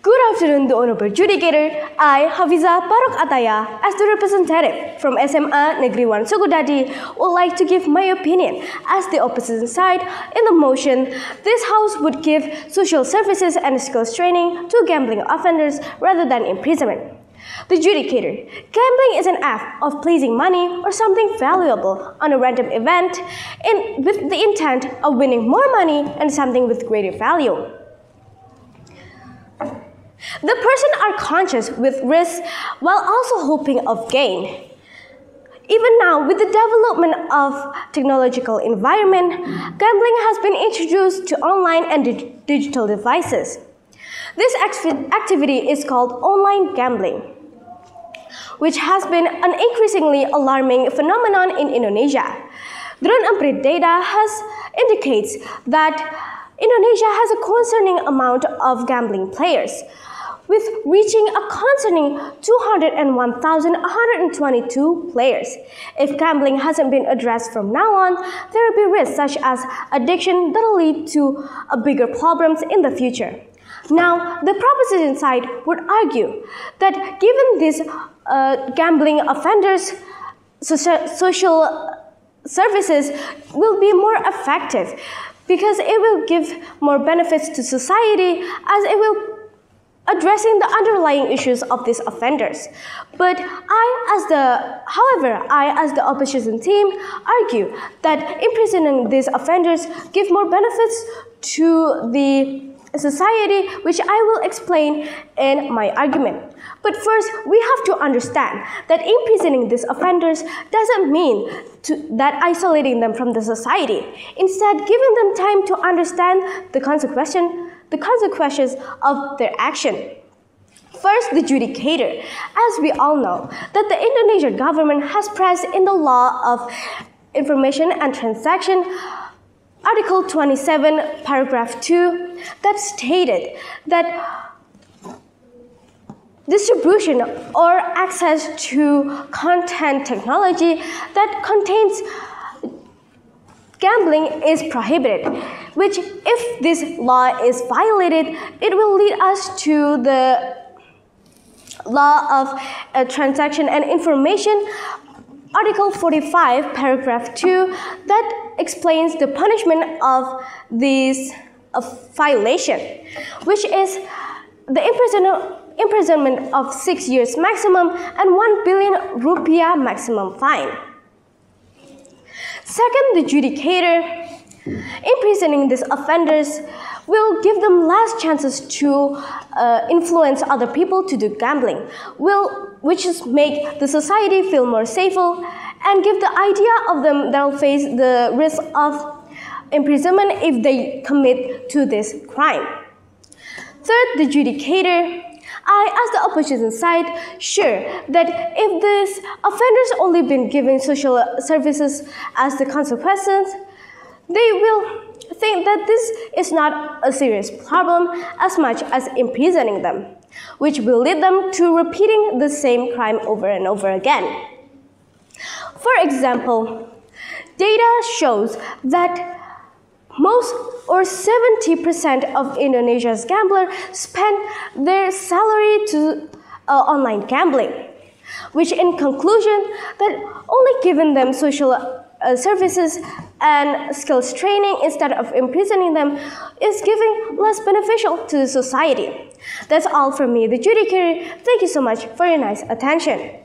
Good afternoon, the Honorable Judicator. I, Hafizhah Barraq Athaya, as the representative from SMA Negeri 1 Sukodadi, would like to give my opinion as the opposition side in the motion. This House would give social services and skills training to gambling offenders rather than imprisonment. The Judicator. Gambling is an act of placing money or something valuable on a random event with the intent of winning more money and something with greater value. The person are conscious with risk while also hoping of gain. Even now, with the development of technological environment, gambling has been introduced to online and digital devices. This activity is called online gambling, which has been an increasingly alarming phenomenon in Indonesia. Drone upgrade data indicates that Indonesia has a concerning amount of gambling players, with reaching a concerning 201,122 players. If gambling hasn't been addressed from now on, there will be risks such as addiction that will lead to bigger problems in the future. Now, the proposition side would argue that given these gambling offenders, social services will be more effective because it will give more benefits to society as it will addressing the underlying issues of these offenders. But I, as the opposition team, argue that imprisoning these offenders give more benefits to the society, which I will explain in my argument. But first, we have to understand that imprisoning these offenders doesn't mean that isolating them from the society. Instead, giving them time to understand the consequences of their action. First, the Judicator. As we all know, that the Indonesian government has passed in the Law of Information and Transaction, Article 27, Paragraph 2, that stated that distribution or access to content technology that contains gambling is prohibited, which if this law is violated, it will lead us to the Law of Transaction and Information, Article 45, Paragraph 2, that explains the punishment of this violation, which is the imprisonment of 6 years maximum and 1 billion rupiah maximum fine. Second, the Judicator. Imprisoning these offenders will give them less chances to influence other people to do gambling, which is make the society feel more safer and give the idea of them that will face the risk of imprisonment if they commit to this crime. Third, the Judicator. I, as the opposition side, sure that if these offenders only been given social services as the consequences, they will think that this is not a serious problem as much as imprisoning them, which will lead them to repeating the same crime over and over again. For example, data shows that most or 70% of Indonesia's gamblers spend their salary to online gambling, which in conclusion that only giving them social services and skills training instead of imprisoning them is giving less beneficial to the society. That's all from me, the Judicator. Thank you so much for your nice attention.